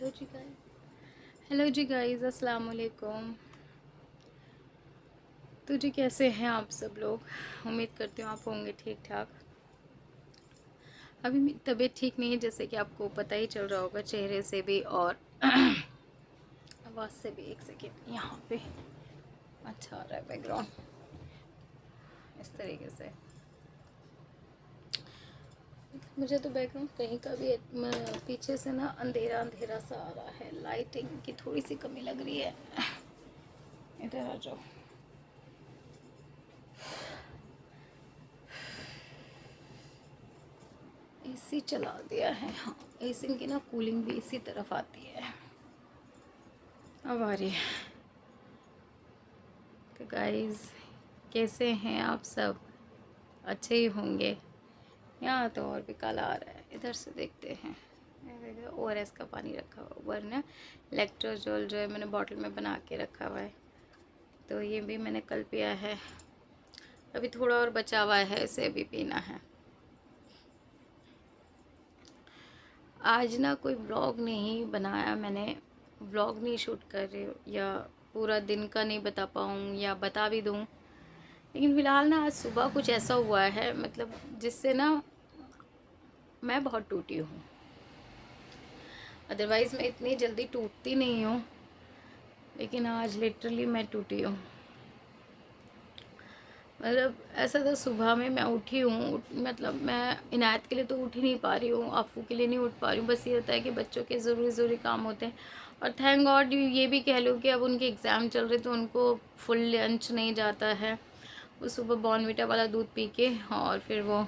Hello जी guys, अस्सलाम वालेकुम। तो जी कैसे हैं आप सब लोग? उम्मीद करती हूँ आप होंगे ठीक ठाक। अभी मेरी तबीयत ठीक नहीं है, जैसे कि आपको पता ही चल रहा होगा चेहरे से भी और आवाज़ से भी। एक सेकेंड, यहाँ पे अच्छा आ रहा है बैकग्राउंड इस तरीके से। मुझे तो बैकग्राउंड कहीं का भी पीछे से ना अंधेरा अंधेरा सा आ रहा है, लाइटिंग की थोड़ी सी कमी लग रही है। इधर आ जाओ। एसी चला दिया है। हाँ, एसी की ना कूलिंग भी इसी तरफ आती है। अब आ रही है। तो गाइस, कैसे हैं आप सब? अच्छे ही होंगे। यहाँ तो और भी काला आ रहा है। इधर से देखते हैं। ORS का पानी रखा हुआ, वरना इलेक्ट्रोजोल जो है मैंने बॉटल में बना के रखा हुआ है, तो ये भी मैंने कल पिया है। अभी थोड़ा और बचा हुआ है, इसे भी पीना है। आज ना कोई व्लॉग नहीं बनाया मैंने, व्लॉग नहीं शूट कर रही हूँ, या पूरा दिन का नहीं बता पाऊँ या बता भी दूँ। लेकिन फ़िलहाल ना आज सुबह कुछ ऐसा हुआ है, मतलब जिससे ना मैं बहुत टूटी हूँ। अदरवाइज़ मैं इतनी जल्दी टूटती नहीं हूँ, लेकिन आज लिटरली मैं टूटी हूँ। मतलब ऐसा था, सुबह में मैं उठी हूँ, मतलब मैं इनायत के लिए तो उठ ही नहीं पा रही हूँ, अफ़ू के लिए नहीं उठ पा रही हूँ। बस ये होता है कि बच्चों के ज़रूरी काम होते हैं। और थैंक गॉड ये भी कह लो कि अब उनके एग्ज़ाम चल रहे, तो उनको फुल लंच नहीं जाता है। वो सुबह बॉर्नविटा वाला दूध पी के और फिर वो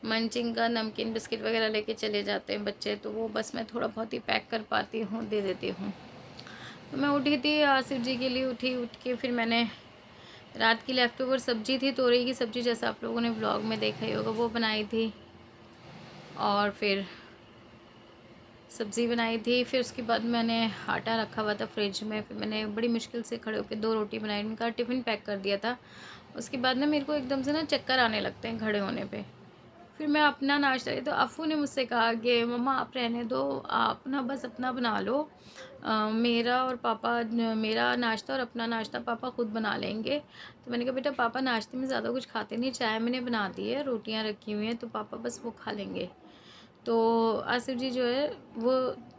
मंचिंग का नमकीन बिस्किट वगैरह लेके चले जाते हैं बच्चे, तो वो बस मैं थोड़ा बहुत ही पैक कर पाती हूँ, दे देती हूँ। तो मैं उठी थी आसिफ जी के लिए, उठ के फिर मैंने रात की लेफ़्ट ओवर सब्ज़ी थी, तोरई की सब्ज़ी, जैसा आप लोगों ने व्लॉग में देखा ही होगा, वो बनाई थी। और फिर सब्ज़ी बनाई थी। फिर उसके बाद मैंने आटा रखा हुआ था फ्रिज में, फिर मैंने बड़ी मुश्किल से खड़े होकर 2 रोटी बनाई, उनका टिफ़िन पैक कर दिया था। उसके बाद ना मेरे को एकदम से ना चक्कर आने लगते हैं खड़े होने पे। फिर मैं अपना नाश्ता, तो अफ़ू ने मुझसे कहा कि मम्मा आप रहने दो, आप ना बस अपना बना लो। मेरा और पापा मेरा नाश्ता और अपना नाश्ता पापा ख़ुद बना लेंगे। तो मैंने कहा बेटा पापा नाश्ते में ज़्यादा कुछ खाते नहीं, चाय मैंने बना दी है, रोटियां रखी हुई हैं, तो पापा बस वो खा लेंगे। तो आसिफ जी जो है वो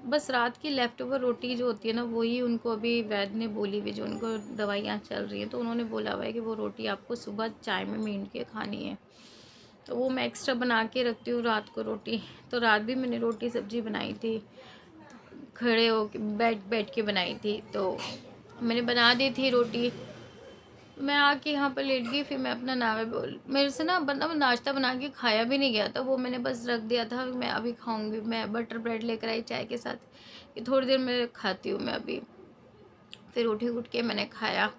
बस रात की लेफ़्ट ओवर रोटी जो होती है ना, वही उनको अभी वैद्य ने बोली हुई, जो उनको दवाइयाँ चल रही हैं, तो उन्होंने बोला हुआ है कि वो रोटी आपको सुबह चाय में मीन के खानी है। तो वो मैं एक्स्ट्रा बना के रखती हूँ रात को रोटी। तो रात भी मैंने रोटी सब्ज़ी बनाई थी, खड़े हो के बैठ के बनाई थी, तो मैंने बना दी थी रोटी। मैं आके यहाँ पर लेट गई, फिर मैं अपना नावे बोल, मेरे से ना मतलब नाश्ता बना के खाया भी नहीं गया था, वो मैंने बस रख दिया था, मैं अभी खाऊंगी। मैं बटर ब्रेड लेकर आई चाय के साथ, कि थोड़ी देर में खाती हूँ मैं अभी। फिर उठ के मैंने खाया।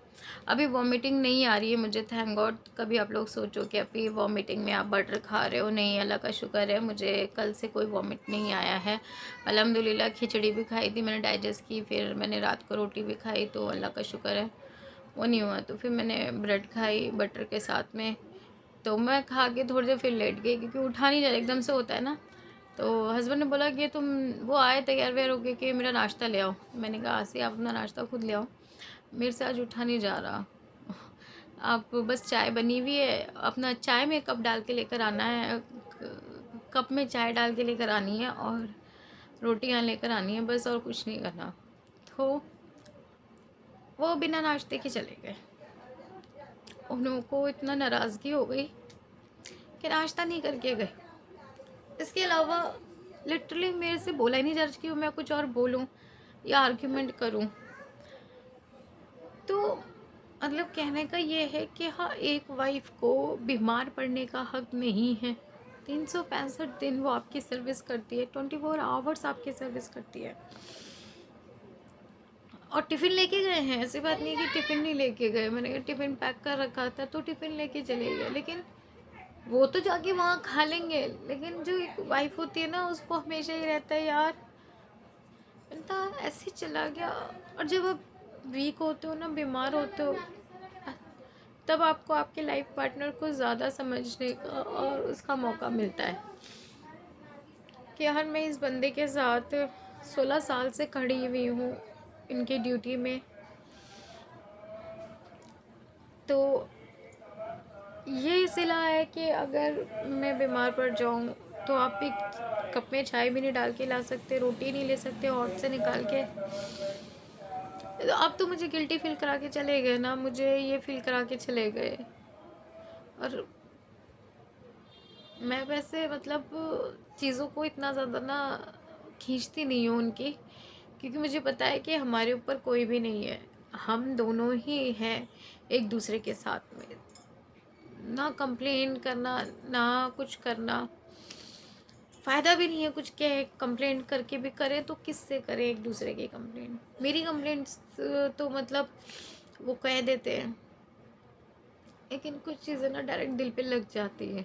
अभी वॉमिटिंग नहीं आ रही है मुझे, थैंक गॉड। कभी आप लोग सोचो कि अभी वॉमिटिंग में आप बटर खा रहे हो, नहीं, अल्लाह का शुक्र है, मुझे कल से कोई वॉमिट नहीं आया है अल्हम्दुलिल्लाह। खिचड़ी भी खाई थी मैंने, डाइजेस्ट की, फिर मैंने रात को रोटी भी खाई, तो अल्लाह का शुक्र है वो नहीं हुआ। तो फिर मैंने ब्रेड खाई बटर के साथ में, तो मैं खा के थोड़ी देर फिर लेट गई, क्योंकि उठा नहीं जा रहा, एकदम से होता है ना। तो हस्बैंड ने बोला कि तुम, वो आए तैयार वैयार होके कि मेरा नाश्ता ले आओ। मैंने कहा आसी आप अपना नाश्ता खुद ले आओ, मेरे से आज उठा नहीं जा रहा। आप बस चाय बनी हुई है, अपना चाय में कप डाल के लेकर आना है, कप में चाय डाल के लेकर आनी है, और रोटियां लेकर आनी है, बस और कुछ नहीं करना। तो वो बिना नाश्ते के चले गए। उनको इतना नाराज़गी हो गई कि नाश्ता नहीं करके गए। इसके अलावा लिटरली मेरे से बोला ही नहीं जा रहा कि मैं कुछ और बोलूं या आर्ग्यूमेंट करूं। तो मतलब कहने का ये है कि हाँ, एक वाइफ को बीमार पड़ने का हक नहीं है। 365 दिन वो आपकी सर्विस करती है, 24 आवर्स आपकी सर्विस करती है। और टिफ़िन लेके गए हैं, ऐसी बात नहीं कि टिफ़िन नहीं लेके गए। मैंने कहा टिफ़िन पैक कर रखा था तो टिफ़िन लेके चले गए, लेकिन वो तो जाके वहाँ खा लेंगे, लेकिन जो एक वाइफ होती है ना, उसको हमेशा ही रहता है यार बंदा ऐसे चला गया। और जब आप वीक होते हो ना, बीमार होते हो, तब आपको आपके लाइफ पार्टनर को ज़्यादा समझने का और उसका मौका मिलता है कि यार मैं इस बंदे के साथ 16 साल से खड़ी हुई हूँ इनकी ड्यूटी में। तो ये सिला है कि अगर मैं बीमार पड़ जाऊँ तो आप भी कप में चाय भी नहीं डाल के ला सकते, रोटी नहीं ले सकते हॉट से निकाल के। तो अब तो मुझे गिल्टी फील करा के चले गए ना, मुझे ये फील करा के चले गए। और मैं वैसे मतलब चीज़ों को इतना ज़्यादा ना खींचती नहीं हूँ उनकी, क्योंकि मुझे पता है कि हमारे ऊपर कोई भी नहीं है, हम दोनों ही हैं एक दूसरे के साथ में। ना कंप्लेन करना, ना कुछ करना, फ़ायदा भी नहीं है कुछ कह कंप्लेंट करके भी करें तो किससे करें एक दूसरे की कंप्लेंट। मेरी कंप्लेंट्स तो मतलब वो कह देते हैं, लेकिन कुछ चीज़ें ना डायरेक्ट दिल पे लग जाती है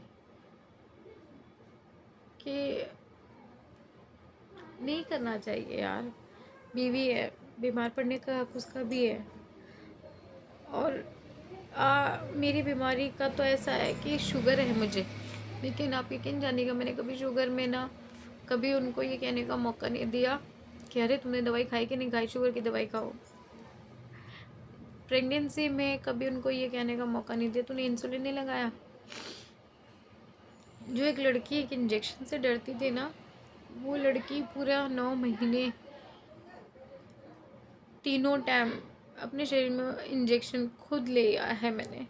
कि नहीं करना चाहिए यार। बीवी है, बीमार पड़ने का हक उसका भी है। और मेरी बीमारी का तो ऐसा है कि शुगर है मुझे, लेकिन आप यकीन जानिएगा मैंने कभी शुगर में ना कभी उनको ये कहने का मौका नहीं दिया कि अरे तुमने दवाई खाई कि नहीं खाई, शुगर की दवाई खाओ। प्रेगनेंसी में कभी उनको ये कहने का मौका नहीं दिया तूने इंसुलिन नहीं लगाया। जो एक लड़की एक इंजेक्शन से डरती थी ना, वो लड़की पूरा 9 महीने तीनों टाइम अपने शरीर में इंजेक्शन खुद ले आया है मैंने,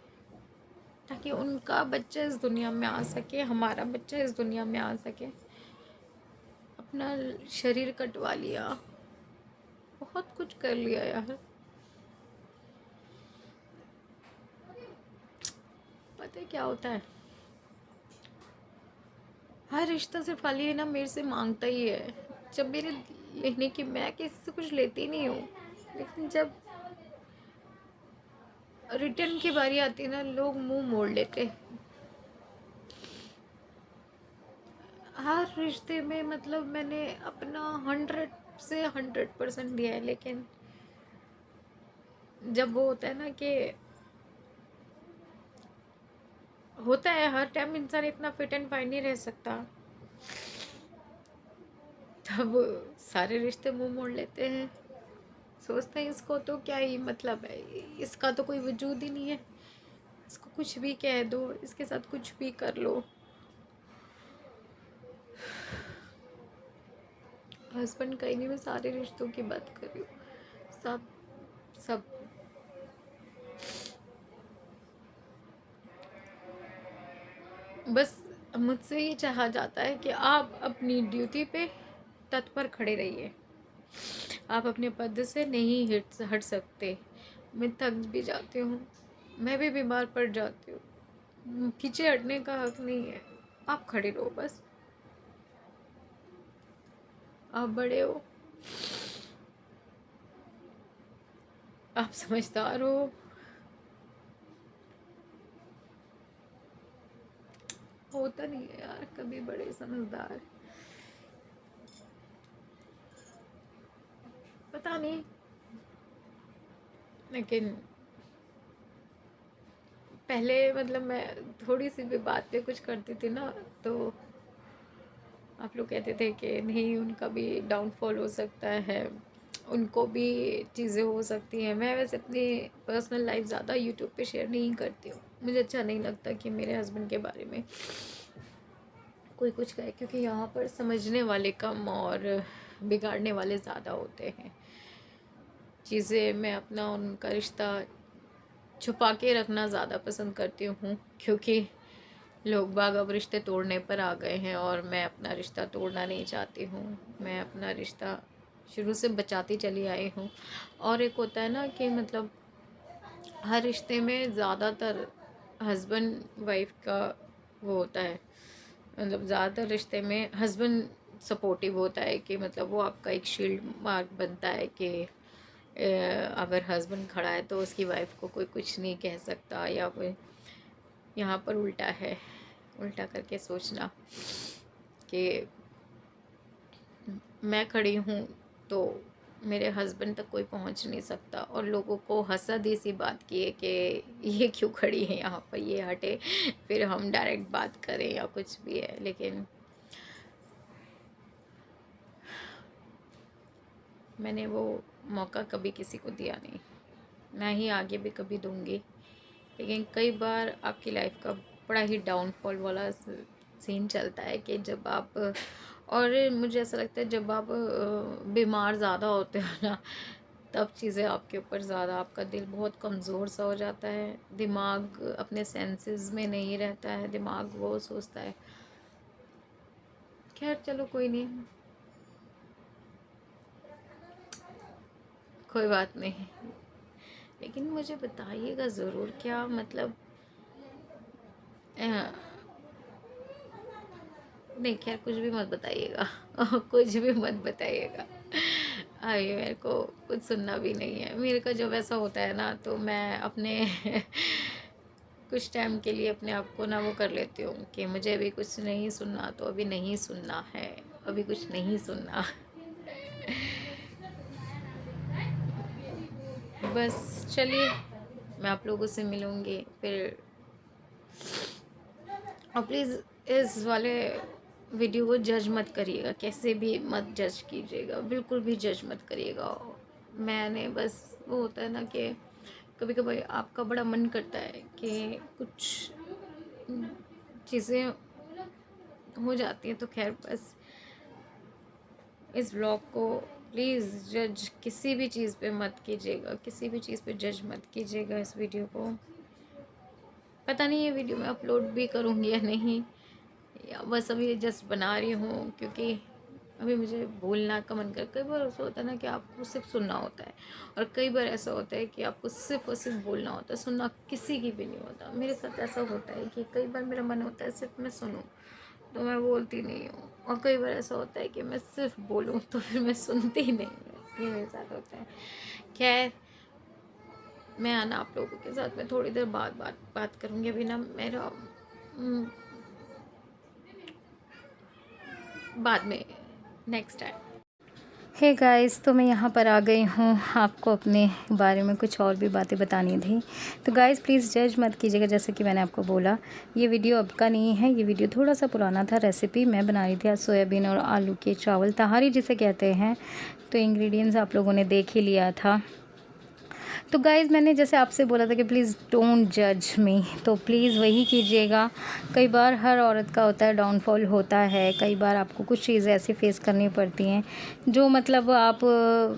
ताकि उनका बच्चा इस दुनिया में आ सके, हमारा बच्चा इस दुनिया में आ सके। अपना शरीर कटवा लिया, बहुत कुछ कर लिया यार। पता है क्या होता है, हर रिश्ता सिर्फ खाली है ना मेरे से मांगता ही है। जब मेरे लेने की, मैं किसी से कुछ लेती नहीं हूँ, लेकिन जब रिटर्न की बारी आती है ना लोग मुंह मोड़ लेते हैं। हर रिश्ते में मतलब मैंने अपना 100% दिया है, लेकिन जब वो होता है ना कि होता है हर टाइम इंसान इतना फिट एंड फाइन नहीं रह सकता, तब सारे रिश्ते मुंह मोड़ लेते हैं। सोचते हैं इसको तो क्या ही मतलब है, इसका तो कोई वजूद ही नहीं है, इसको कुछ भी कह दो, इसके साथ कुछ भी कर लो। हस्बैंड का ही नहीं, मैं सारे रिश्तों की बात कर रही हूँ। सब सब बस मुझसे ये चाहा जाता है कि आप अपनी ड्यूटी पे तत्पर खड़े रहिए। आप अपने पद से नहीं हट सकते। मैं थक भी जाती हूँ, मैं भी बीमार पड़ जाती हूँ, पीछे हटने का हक नहीं है। आप खड़े रहो बस, आप बड़े हो, आप समझदार हो। होता नहीं है यार कभी बड़े समझदार, पता नहीं। लेकिन पहले मतलब मैं थोड़ी सी भी बात पे कुछ करती थी ना, तो आप लोग कहते थे कि नहीं उनका भी डाउनफॉल हो सकता है, उनको भी चीज़ें हो सकती हैं। मैं वैसे अपनी पर्सनल लाइफ ज़्यादा यूट्यूब पे शेयर नहीं करती हूँ, मुझे अच्छा नहीं लगता कि मेरे हस्बैंड के बारे में कोई कुछ कहे, क्योंकि यहाँ पर समझने वाले कम और बिगाड़ने वाले ज़्यादा होते हैं। चीज़ें मैं अपना उनका रिश्ता छुपा के रखना ज़्यादा पसंद करती हूँ, क्योंकि लोग बाग अब रिश्ते तोड़ने पर आ गए हैं और मैं अपना रिश्ता तोड़ना नहीं चाहती हूँ। मैं अपना रिश्ता शुरू से बचाती चली आई हूँ। और एक होता है ना कि मतलब हर रिश्ते में ज़्यादातर हस्बैंड वाइफ का वो होता है, मतलब ज़्यादातर रिश्ते में हस्बैंड सपोर्टिव होता है कि मतलब वो आपका एक शील्ड मार्क बनता है कि अगर हस्बैंड खड़ा है तो उसकी वाइफ को कोई कुछ नहीं कह सकता, या कोई। यहाँ पर उल्टा है, उल्टा करके सोचना कि मैं खड़ी हूँ तो मेरे हस्बैंड तक कोई पहुँच नहीं सकता, और लोगों को हसद सी बात की है कि ये क्यों खड़ी है यहाँ पर, ये हटे फिर हम डायरेक्ट बात करें या कुछ भी है। लेकिन मैंने वो मौका कभी किसी को दिया नहीं, ना ही आगे भी कभी दूंगी। लेकिन कई बार आपकी लाइफ का बड़ा ही डाउनफॉल वाला सीन चलता है कि जब आप, और मुझे ऐसा लगता है जब आप बीमार ज़्यादा होते हो ना, तब चीज़ें आपके ऊपर ज़्यादा, आपका दिल बहुत कमज़ोर सा हो जाता है, दिमाग अपने सेंसेस में नहीं रहता है, दिमाग वो सोचता है। खैर चलो कोई नहीं, कोई बात नहीं। लेकिन मुझे बताइएगा ज़रूर, क्या मतलब अ, नहीं खैर कुछ भी मत बताइएगा कुछ भी मत बताइएगा। अभी मेरे को कुछ सुनना भी नहीं है। मेरे का जब ऐसा होता है ना तो मैं अपने कुछ टाइम के लिए अपने आप को ना वो कर लेती हूँ कि मुझे अभी कुछ नहीं सुनना तो अभी नहीं सुनना है, अभी कुछ नहीं सुनना। बस चलिए, मैं आप लोगों से मिलूँगी फिर। और प्लीज़ इस वाले वीडियो को जज मत करिएगा, कैसे भी मत जज कीजिएगा, बिल्कुल भी जज मत करिएगा। मैंने बस वो होता है ना कि कभी कभी आपका बड़ा मन करता है कि कुछ चीज़ें हो जाती हैं, तो खैर बस इस ब्लॉग को प्लीज़ जज किसी भी चीज़ पे मत कीजिएगा, किसी भी चीज़ पे जज मत कीजिएगा। इस वीडियो को पता नहीं ये वीडियो मैं अपलोड भी करूँगी या नहीं, या बस अभी जस्ट बना रही हूँ क्योंकि अभी मुझे बोलना का मन कर। कई बार ऐसा होता है ना कि आपको सिर्फ सुनना होता है, और कई बार ऐसा होता है कि आपको सिर्फ और सिर्फ बोलना होता है, सुनना किसी की भी नहीं होता। मेरे साथ ऐसा होता है कि कई बार मेरा मन होता है सिर्फ मैं सुनूं, तो मैं बोलती नहीं हूँ, और कई बार ऐसा होता है कि मैं सिर्फ बोलूँ तो फिर मैं सुनती ही नहीं हूँ। ये मेरे साथ होता है। खैर मैं आना आप लोगों के साथ में थोड़ी देर बाद बात करूँगी। अभी ना मेरा बाद में नेक्स्ट टाइम। हे गाइस, तो मैं यहाँ पर आ गई हूँ, आपको अपने बारे में कुछ और भी बातें बतानी थी। तो गाइस प्लीज़ जज मत कीजिएगा, जैसे कि मैंने आपको बोला ये वीडियो अब का नहीं है, ये वीडियो थोड़ा सा पुराना था। रेसिपी मैं बना रही थी आज सोयाबीन और आलू के चावल, तहारी जिसे कहते हैं। तो इंग्रेडिएंट्स आप लोगों ने देख ही लिया था। तो गाइज़ मैंने जैसे आपसे बोला था कि प्लीज़ डोंट जज मी, तो प्लीज़ वही कीजिएगा। कई बार हर औरत का होता है, डाउनफॉल होता है, कई बार आपको कुछ चीज़ें ऐसी फेस करनी पड़ती हैं जो मतलब आप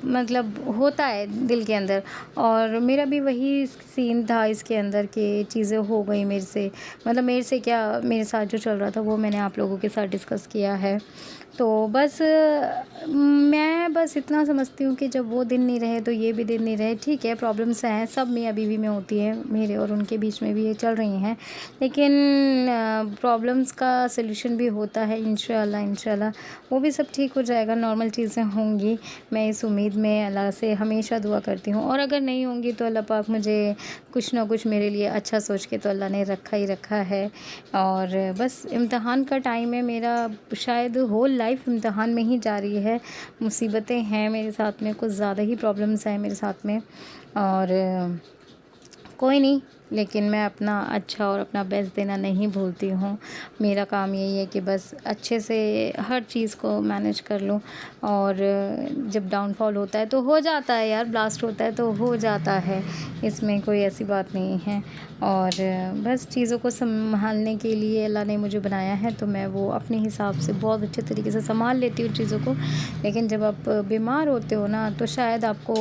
मतलब होता है दिल के अंदर। और मेरा भी वही सीन था इसके अंदर कि चीज़ें हो गई मेरे से, मतलब मेरे से क्या, मेरे साथ जो चल रहा था वो मैंने आप लोगों के साथ डिस्कस किया है। तो बस मैं बस इतना समझती हूँ कि जब वो दिन नहीं रहे तो ये भी दिन नहीं रहे। ठीक है, प्रॉब्लम्स हैं, सब मियाँ बीवी में होती है, मेरे और उनके बीच में भी ये चल रही हैं, लेकिन प्रॉब्लम्स का सलूशन भी होता है। इंशाल्लाह इंशाल्लाह वो भी सब ठीक हो जाएगा, नॉर्मल चीज़ें होंगी। मैं इस उम्मीद में अल्लाह से हमेशा दुआ करती हूँ, और अगर नहीं होंगी तो अल्लाह पाक मुझे कुछ ना कुछ मेरे लिए अच्छा सोच के तो अल्लाह ने रखा ही रखा है। और बस इम्तिहान का टाइम है मेरा, शायद होल लाइफ इम्तिहान में ही जा रही है। मुसीबतें हैं मेरे साथ में, कुछ ज़्यादा ही प्रॉब्लम्स हैं मेरे साथ में, और कोई नहीं, लेकिन मैं अपना अच्छा और अपना बेस्ट देना नहीं भूलती हूँ। मेरा काम यही है कि बस अच्छे से हर चीज़ को मैनेज कर लूँ। और जब डाउनफॉल होता है तो हो जाता है यार, ब्लास्ट होता है तो हो जाता है, इसमें कोई ऐसी बात नहीं है। और बस चीज़ों को संभालने के लिए अल्लाह ने मुझे बनाया है, तो मैं वो अपने हिसाब से बहुत अच्छे तरीके से संभाल लेती हूँ चीज़ों को। लेकिन जब आप बीमार होते हो ना तो शायद आपको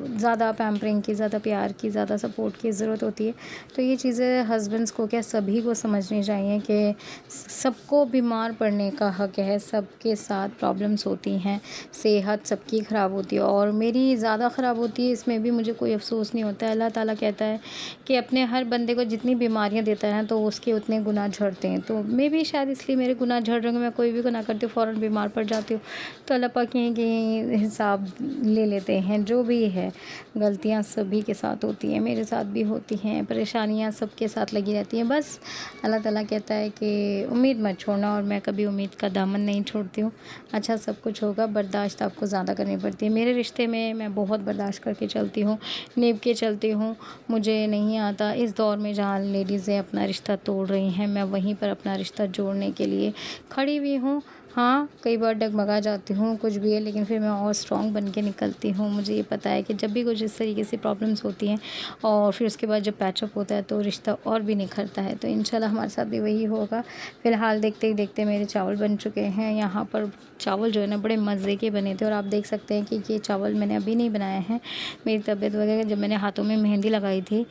ज़्यादा पैम्परिंग की, ज़्यादा प्यार की, ज़्यादा सपोर्ट की ज़रूरत होती है। तो ये चीज़ें हस्बैंड्स को क्या, सभी को समझनी चाहिए कि सबको बीमार पड़ने का हक़ है, सबके साथ प्रॉब्लम्स होती हैं, सेहत सबकी ख़राब होती है, और मेरी ज़्यादा ख़राब होती है, इसमें भी मुझे कोई अफ़सोस नहीं होता है। अल्लाह ताला कहता है कि अपने हर बंदे को जितनी बीमारियां देता है ना तो उसके उतने गुनाह झड़ते हैं। तो मैं भी शायद इसलिए मेरे गुनाह झड़ रहे हैं, मैं कोई भी गुनाह करती हूँ फ़ौरन बीमार पड़ जाती हूँ। तो अल्लाह पाक की हिसाब ले लेते हैं, जो भी है गलतियाँ सभी के साथ होती हैं, मेरे साथ भी होती हैं, परेशानियाँ सबके साथ लगी रहती हैं। बस अल्लाह ताला कहता है कि उम्मीद मत छोड़ना, और मैं कभी उम्मीद का दामन नहीं छोड़ती हूँ। अच्छा सब कुछ होगा, बर्दाश्त आपको ज़्यादा करनी पड़ती है। मेरे रिश्ते में मैं बहुत बर्दाश्त करके चलती हूँ, निभ के चलती हूँ। मुझे नहीं आता इस दौर में जहाँ लेडीज़ें अपना रिश्ता तोड़ रही हैं, मैं वहीं पर अपना रिश्ता जोड़ने के लिए खड़ी हुई हूँ। हाँ, कई बार डगमगा जाती हूँ, कुछ भी है, लेकिन फिर मैं और स्ट्रॉन्ग बन के निकलती हूँ। मुझे ये पता है कि जब भी कुछ इस तरीके से प्रॉब्लम्स होती हैं और फिर उसके बाद जब पैचअप होता है तो रिश्ता और भी निखरता है। तो इंशाल्लाह हमारे साथ भी वही होगा। फ़िलहाल देखते ही देखते मेरे चावल बन चुके हैं। यहाँ पर चावल जो है ना बड़े मज़े के बने थे और आप देख सकते हैं कि ये चावल मैंने अभी नहीं बनाए हैं। मेरी तबीयत वगैरह जब मैंने हाथों में मेहंदी लगाई थी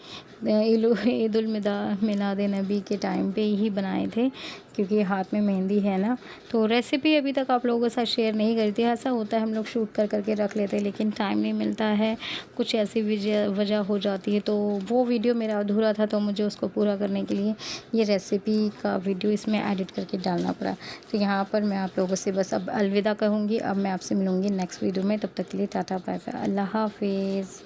ईद उल मिलाद नबी के टाइम पे ही बनाए थे, क्योंकि हाथ में मेहंदी है ना। तो रेसिपी अभी तक आप लोगों के साथ शेयर नहीं करी थी। ऐसा होता है हम लोग शूट कर करके रख लेते हैं लेकिन टाइम नहीं मिलता है, कुछ ऐसी वजह हो जाती है। तो वो वीडियो मेरा अधूरा था तो मुझे उसको पूरा करने के लिए ये रेसिपी का वीडियो इसमें एडिट करके डालना पड़ा। तो यहाँ पर मैं आप लोगों से बस अब अलविदा कहूँगी। अब मैं आपसे मिलूँगी नेक्स्ट वीडियो में। तब तक के लिए टाटा बाय बाय, अल्लाह हाफिज़।